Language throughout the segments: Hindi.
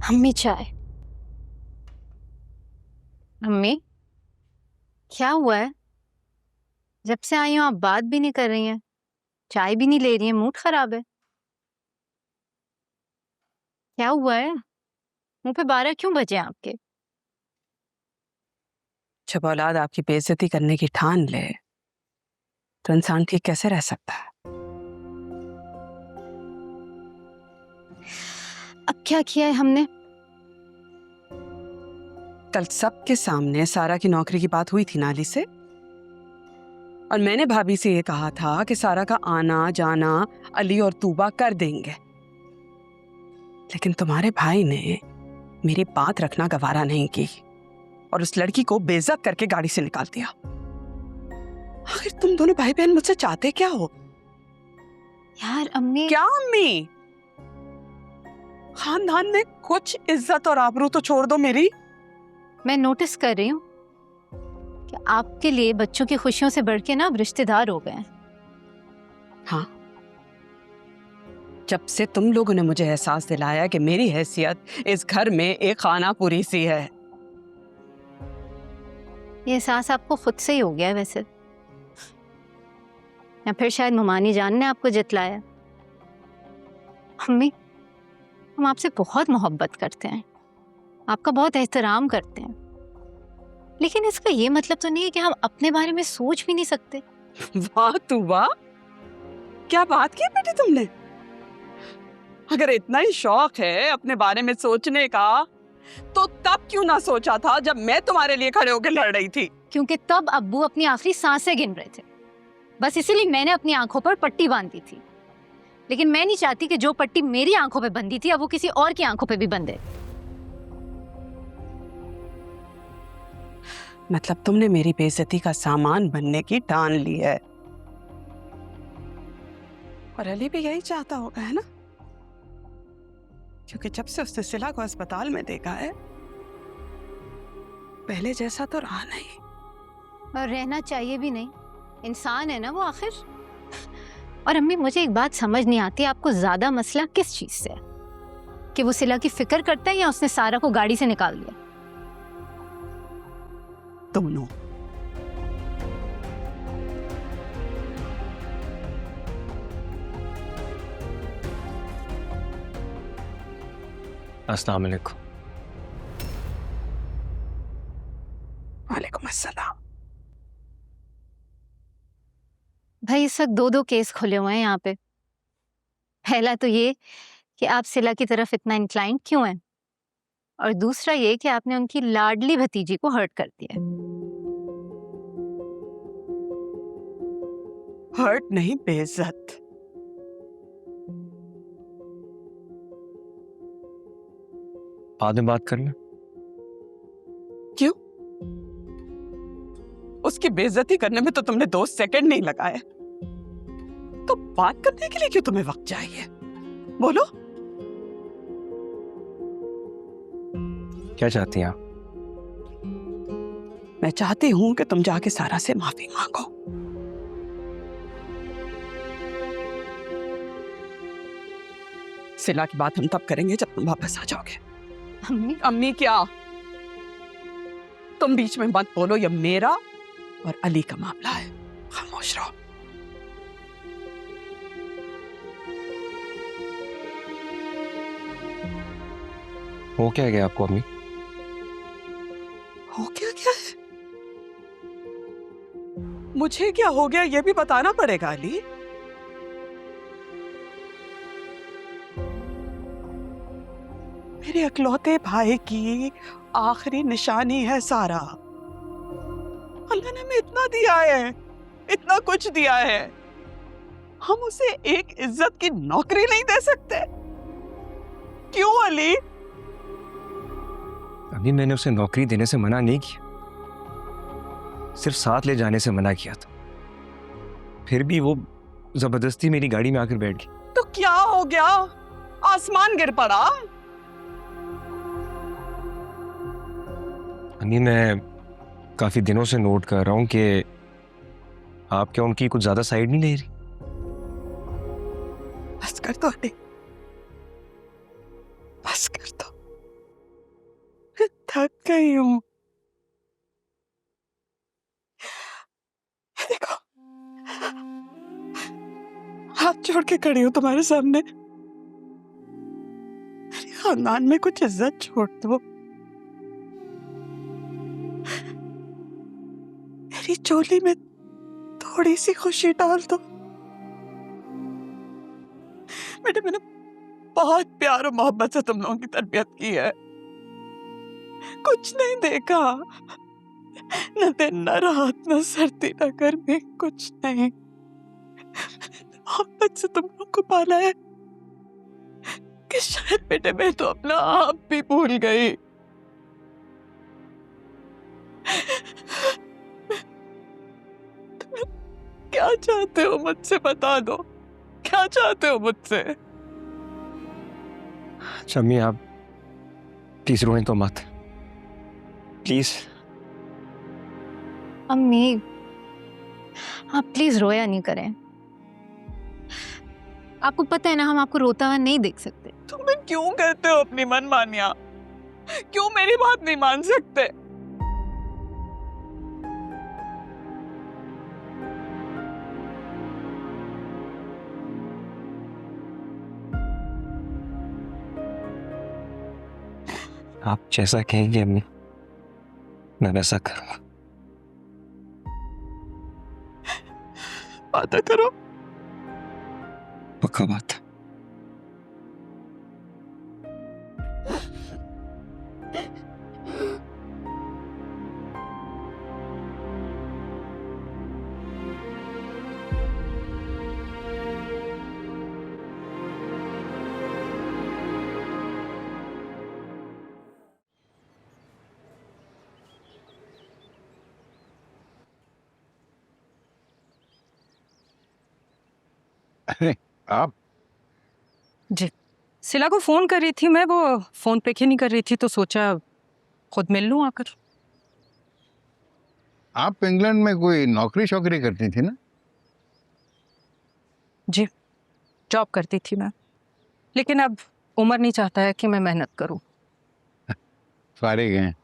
अम्मी चाय। अम्मी क्या हुआ है? जब से आई हूँ आप बात भी नहीं कर रही हैं, चाय भी नहीं ले रही हैं, मूड खराब है। क्या हुआ है? मुंह पे 12 क्यों बजे हैं आपके? जब औलाद आपकी बेइज्जती करने की ठान ले तो इंसान ठीक कैसे रह सकता है? अब क्या किया है हमने? कल सबके सामने सारा की नौकरी की बात हुई थी नाली से, और मैंने भाभी से ये कहा था कि सारा का आना जाना अली और तूबा कर देंगे, लेकिन तुम्हारे भाई ने मेरी बात रखना गवारा नहीं की और उस लड़की को बेइज्जत करके गाड़ी से निकाल दिया। आखिर तुम दोनों भाई बहन मुझसे चाहते क्या हो? यार अम्मी। क्या अम्मी? खानदान में कुछ इज्जत और आबरू तो छोड़ दो मेरी। मैं नोटिस कर रही हूँ कि आपके लिए बच्चों की खुशियों से बढ़ के ना अब रिश्तेदार हो गए हैं। हाँ, जब से तुम लोगों ने मुझे एहसास दिलाया कि मेरी हैसियत इस घर में एक खानापुरी सी है। ये एहसास आपको खुद से ही हो गया है वैसे, या फिर शायद मुमानी जान ने आपको जितलाया। अम्मी, हम आपसे बहुत मोहब्बत करते हैं, आपका बहुत एहतराम करते हैं, लेकिन इसका ये मतलब तो नहीं है कि हम अपने बारे में सोच भी नहीं सकते। वाह तू वाह, क्या बात की बेटी तुमने। अगर इतना ही शौक है अपने बारे में सोचने का, तो तब क्यों ना सोचा था जब मैं तुम्हारे लिए खड़े होकर लड़ रही थी? क्योंकि तब अब्बू अपनी आखिरी सांसें गिन रहे थे, बस इसीलिए मैंने अपनी आंखों पर पट्टी बांधी थी। लेकिन मैं नहीं चाहती कि जो पट्टी मेरी आंखों पे बंधी थी अब वो किसी और की आंखों पे भी बंधे। मतलब तुमने मेरी बेइज्जती का सामान बनने की ठान ली है, और अली भी यही चाहता होगा, है ना? क्योंकि जब से उसने सिला को अस्पताल में देखा है, पहले जैसा तो रहा नहीं। और रहना चाहिए भी नहीं, इंसान है ना वो आखिर। और अम्मी, मुझे एक बात समझ नहीं आती, आपको ज्यादा मसला किस चीज से है? कि वो सिला की फिक्र करता है या उसने सारा को गाड़ी से निकाल दिया? दोनों। अस्सलाम वालेकुम। वालेकुम अस्सलाम। भाई इस वक्त दो केस खुले हुए हैं यहाँ पे। पहला तो ये कि आप सिला की तरफ इतना इंक्लाइंड क्यों हैं, और दूसरा ये कि आपने उनकी लाडली भतीजी को हर्ट कर दिया। हर्ट नहीं, बेइज्जत। बाद में बात कर लें। क्यों? उसकी बेइज्जती करने में तो तुमने 2 सेकंड नहीं लगाए, तो बात करने के लिए क्यों तुम्हें वक्त चाहिए? बोलो। क्या चाहती हैं आप? मैं चाहती हूं कि तुम जाके सारा से माफी मांगो। सिला की बात हम तब करेंगे जब तुम वापस आ जाओगे। अम्मी, अम्मी क्या? तुम बीच में मत बोलो, ये मेरा और अली का मामला है। खामोश रहो। हो क्या गया आपको अम्मी? हो क्या क्या है? मुझे क्या हो गया ये भी बताना पड़ेगा अली। मेरे अकलौते भाई की आखिरी निशानी है सारा। अल्लाह ने हमें इतना दिया है, इतना कुछ दिया है, हम उसे एक इज्जत की नौकरी नहीं दे सकते? क्यों अली? अभी मैंने उसे नौकरी देने से मना नहीं किया, सिर्फ साथ ले जाने से मना किया था। फिर भी वो जबरदस्ती मेरी गाड़ी में आकर बैठ गई। तो क्या हो गया? आसमान गिर पड़ा? अम्मी, मैं काफी दिनों से नोट कर रहा हूं कि आप क्या उनकी कुछ ज्यादा साइड नहीं ले रही? बस कर दो अली, बस कर दो। थक गई हूँ। देखो, हाथ जोड़ के खड़ी हूँ तुम्हारे सामने। मेरे खानदान में कुछ इज्जत छोड़ दो। मेरी चोली में थोड़ी सी खुशी डाल दो। मैंने बहुत प्यार और मोहब्बत से तुम लोगों की तरबियत की है। कुछ नहीं देखा, न दिन न रात, न सर्दी न गर्मी, कुछ नहीं। मोहब्बत से तुम लोगों को पाला है कि शायद बेटे मैं तो अपना आप भी भूल गई। तुम क्या चाहते हो मुझसे, बता दो, क्या चाहते हो मुझसे? शम्मी, आप प्लीज रोएं तो मत, प्लीज। अम्मी, आप प्लीज रोया नहीं करें। आपको पता है ना, हम आपको रोता हुआ नहीं देख सकते। तुम्हें क्यों कहते हो अपनी मनमानियां? क्यों मेरी बात नहीं मान सकते? आप जैसा कहेंगे अम्मी, मैं वैसा करूंगा। वादा करो। पक्का बात। अरे आप जी, सिला को फोन कर रही थी मैं, वो फोन पिक ही नहीं कर रही थी, तो सोचा खुद मिल लूं आकर। आप इंग्लैंड में कोई नौकरी शौकरी करती थी ना? जी, जॉब करती थी मैं, लेकिन अब उम्र नहीं चाहता है कि मैं मेहनत करूं। फारिग हैं,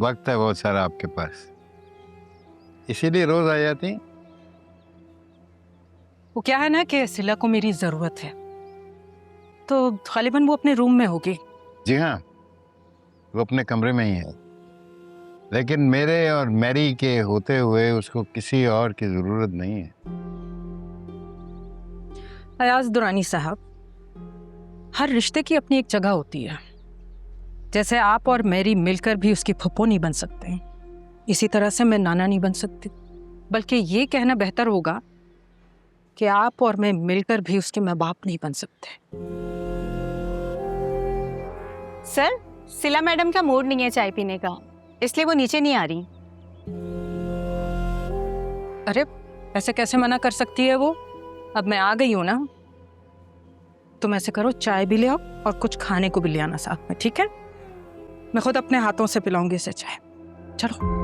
वक्त है बहुत सारा आपके पास, इसीलिए रोज आ जाती। वो क्या है ना कि सिला को मेरी ज़रूरत है, तो गालिबन वो अपने रूम में होगी। जी हाँ, वो अपने कमरे में ही है, लेकिन मेरे और मैरी के होते हुए उसको किसी और की ज़रूरत नहीं है। अयाज दुरानी साहब, हर रिश्ते की अपनी एक जगह होती है। जैसे आप और मैरी मिलकर भी उसकी फुप्पो नहीं बन सकते, इसी तरह से मैं नाना नहीं बन सकती। बल्कि ये कहना बेहतर होगा कि आप और मैं मिलकर भी उसके माँ बाप नहीं बन सकते। सर, सिला मैडम का मूड नहीं है चाय पीने का, इसलिए वो नीचे नहीं आ रही। अरे ऐसे कैसे मना कर सकती है वो? अब मैं आ गई हूँ ना, तुम ऐसे करो, चाय भी ले आओ और कुछ खाने को भी ले आना साथ में, ठीक है? मैं खुद अपने हाथों से पिलाऊंगी इसे चाय। चलो।